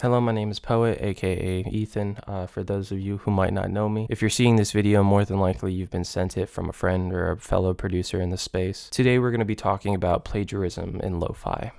Hello, my name is Poet, aka Ethan, for those of you who might not know me. If you're seeing this video, more than likely you've been sent it from a friend or a fellow producer in the space. Today we're going to be talking about plagiarism in lo-fi.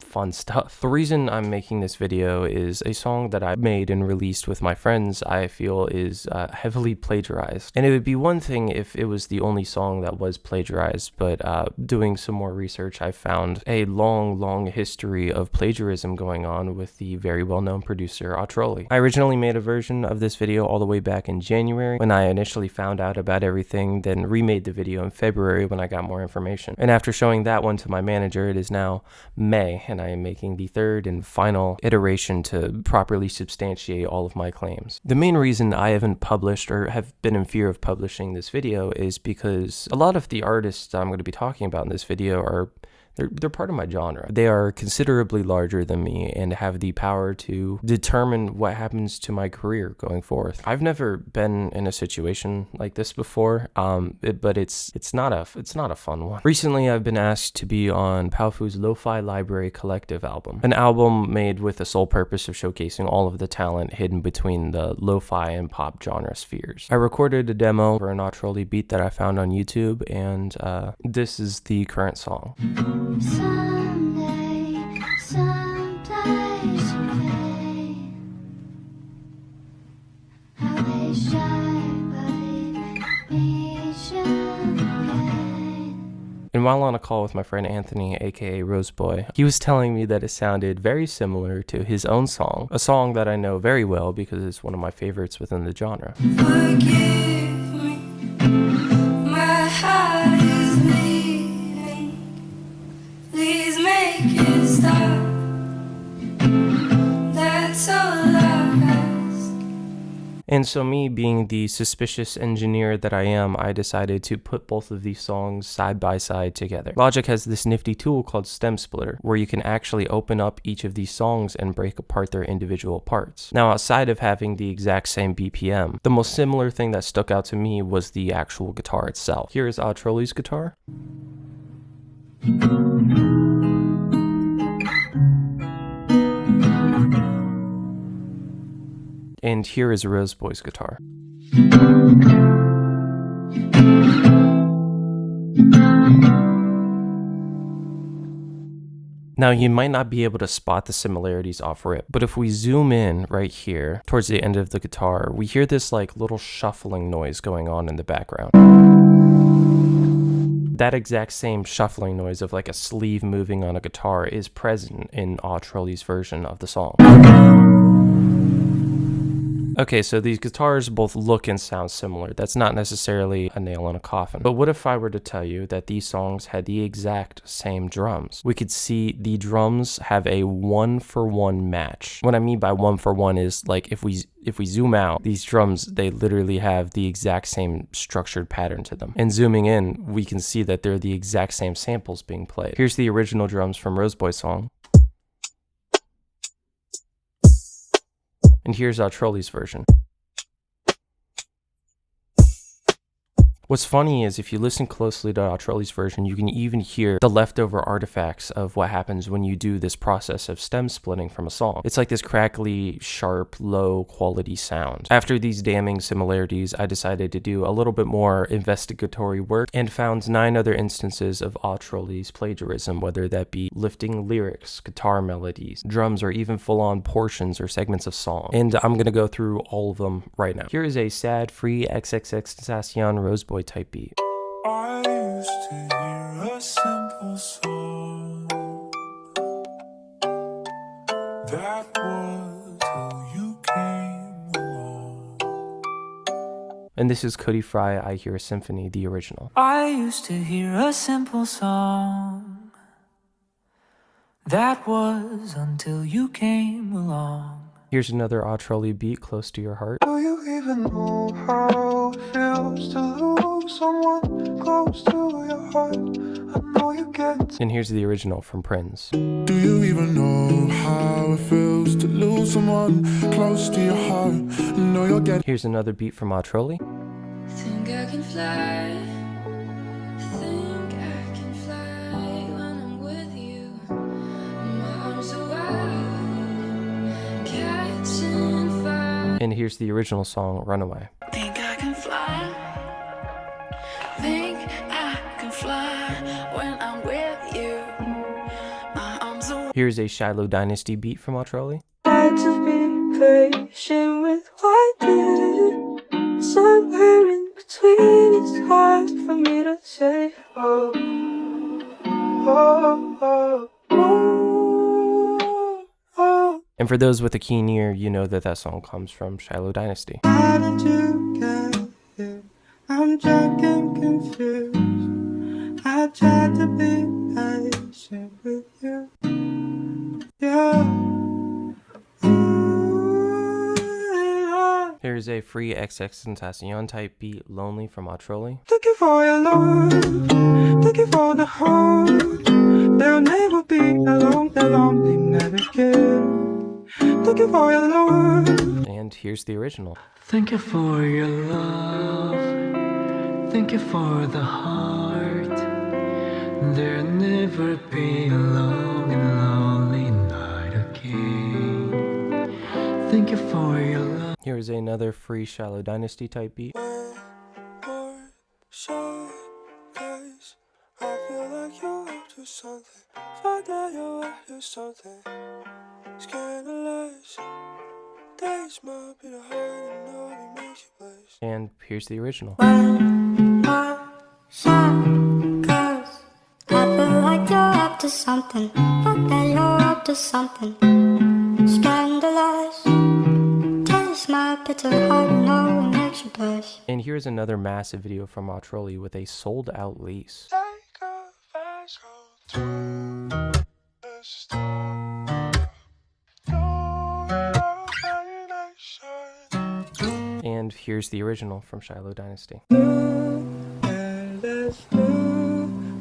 Fun stuff. The reason I'm making this video is a song that I made and released with my friends I feel is heavily plagiarized. And it would be one thing if it was the only song that was plagiarized, but doing some more research, I found a long history of plagiarism going on with the very well-known producer autrioly. I originally made a version of this video all the way back in January when I initially found out about everything, then remade the video in February when I got more information. And after showing that one to my manager, it is now May, and I am making the third and final iteration to properly substantiate all of my claims. The main reason I haven't published or have been in fear of publishing this video is because a lot of the artists I'm going to be talking about in this video are They're part of my genre. They are considerably larger than me and have the power to determine what happens to my career going forth. I've never been in a situation like this before, but it's not a fun one. Recently, I've been asked to be on Powfu's Lo-Fi Library Collective album, an album made with the sole purpose of showcasing all of the talent hidden between the lo-fi and pop genre spheres. I recorded a demo for an autrioly beat that I found on YouTube, and this is the current song. Someday, someplace away, I wish I would meet you again. And while on a call with my friend Anthony, aka Roseboy, he was telling me that it sounded very similar to his own song, a song that I know very well because it's one of my favorites within the genre. Forgive me, my heart is bleeding. Please make it stop. That's all I ask. And so me being the suspicious engineer that I am, I decided to put both of these songs side by side together. Logic has this nifty tool called Stem Splitter, where you can actually open up each of these songs and break apart their individual parts. Now, outside of having the exact same BPM, the most similar thing that stuck out to me was the actual guitar itself. Here is autrioly's guitar. And here is Roseboy's guitar. Now, you might not be able to spot the similarities off rip, but if we zoom in right here towards the end of the guitar, we hear this like little shuffling noise going on in the background. That exact same shuffling noise of like a sleeve moving on a guitar is present in autrioly's version of the song. Okay, so these guitars both look and sound similar. That's not necessarily a nail in a coffin. But what if I were to tell you that these songs had the exact same drums? We could see the drums have a 1-for-1 match. What I mean by 1-for-1 is like if we zoom out, these drums, they literally have the exact same structured pattern to them. And zooming in, we can see that they're the exact same samples being played. Here's the original drums from Roseboy's song. And here's autrioly's version. What's funny is if you listen closely to autrioly's version, you can even hear the leftover artifacts of what happens when you do this process of stem splitting from a song. It's like this crackly, sharp, low quality sound. After these damning similarities, I decided to do a little bit more investigatory work and found 9 other instances of autrioly's plagiarism, whether that be lifting lyrics, guitar melodies, drums, or even full-on portions or segments of song. And I'm gonna go through all of them right now. Here is a sad, free XXXTentacion Roseboy type beat. I used to hear a simple song that was till you came along. And this is Cody Fry, I Hear a Symphony, the original. I used to hear a simple song that was until you came along. Here's another autrioly beat close to your heart. Do you even know how it feels to lose someone close to your heart? I know you get. And here's the original from Prince. Do you even know how it feels to lose someone close to your heart? I know you'll get. Here's another beat from autrioly. Think I can fly. Think I can fly when I'm with you. My arms are wide. And here's the original song, Runaway. Think I can fly. Think I can fly when I'm with you. My arms are Here's a Shiloh Dynasty beat from Autrioly. Try to be patient with what did. Somewhere in between, it's hard for me to say. Oh, oh, oh, oh, oh. And for those with a keen ear, you know that that song comes from Shiloh Dynasty. How did you get here? I'm drunk and confused. I tried to be patient with you. Yeah. Here's a free XXXTentacion type beat, Lonely from Autrioly. Looking for your love, looking for the heart. They'll never be alone, they'll only never give. Looking for your love. And here's the original. Thank you for your love. Thank you for the heart. There'll never be a long and lonely night again. Thank you for your love. Here's another free Shiloh Dynasty type beat. More shy guys. I feel like you're up to something. Find out you're up to something. Scandalized. Days might be the hard and all it makes you place. And here's the original. More shy girls. I feel like you're up to something. Fuck that you're up to something. Scandalized. Taste my bitter heart and all it makes you blush. And here's another massive video from Autrioly with a sold out lease. Take a fast road to the storm. And here's the original from Shiloh Dynasty. And let's do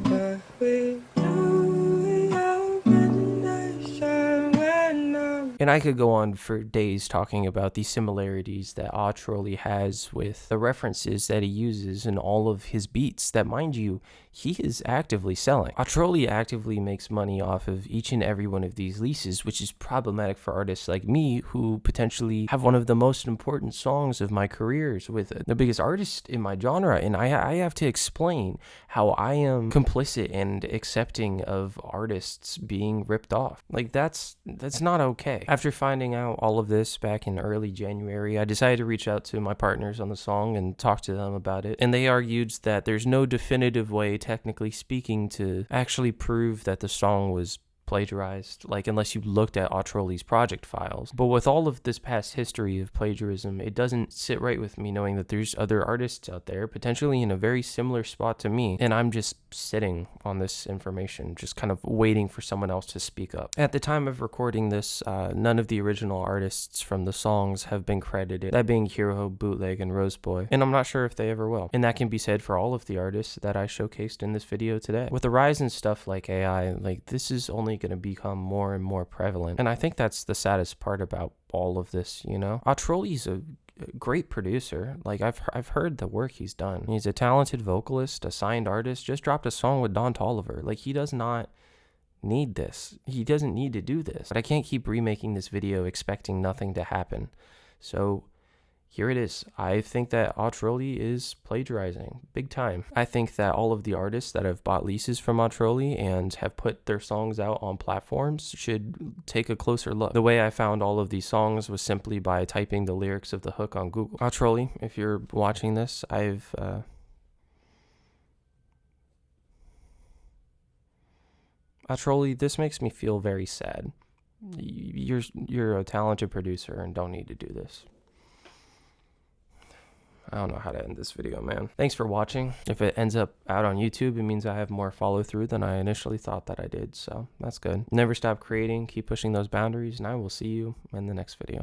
what we do. Your imagination when I'm And I could go on for days talking about the similarities that Autrioly has with the references that he uses in all of his beats that, mind you, he is actively selling. Autrioly actively makes money off of each and every one of these leases, which is problematic for artists like me who potentially have one of the most important songs of my careers with the biggest artist in my genre, and I have to explain how I am complicit and accepting of artists being ripped off. Like, that's not okay. After finding out all of this back in early January, I decided to reach out to my partners on the song and talk to them about it, and they argued that there's no definitive way, technically speaking, to actually prove that the song was plagiarized, like, unless you looked at Autrioly's project files. But with all of this past history of plagiarism, it doesn't sit right with me knowing that there's other artists out there potentially in a very similar spot to me, and I'm just sitting on this information, just kind of waiting for someone else to speak up. At the time of recording this, none of the original artists from the songs have been credited, that being Hero, Bootleg, and Roseboy, and I'm not sure if they ever will. And that can be said for all of the artists that I showcased in this video today. With the rise in stuff like AI, like, this is only going to become more and more prevalent, and I think that's the saddest part about all of this, you know? Autrioly's a great producer. Like, I've heard the work he's done. He's a talented vocalist, a signed artist, just dropped a song with Don Toliver. Like, he does not need this. He doesn't need to do this. But I can't keep remaking this video expecting nothing to happen. So here it is. I think that Autrioly is plagiarizing big time. I think that all of the artists that have bought leases from Autrioly and have put their songs out on platforms should take a closer look. The way I found all of these songs was simply by typing the lyrics of the hook on Google. Autrioly, if you're watching this, Autrioly, this makes me feel very sad. You're a talented producer and don't need to do this. I don't know how to end this video, man. Thanks for watching. If it ends up out on YouTube, it means I have more follow through than I initially thought that I did, so that's good. Never stop creating, keep pushing those boundaries, and I will see you in the next video.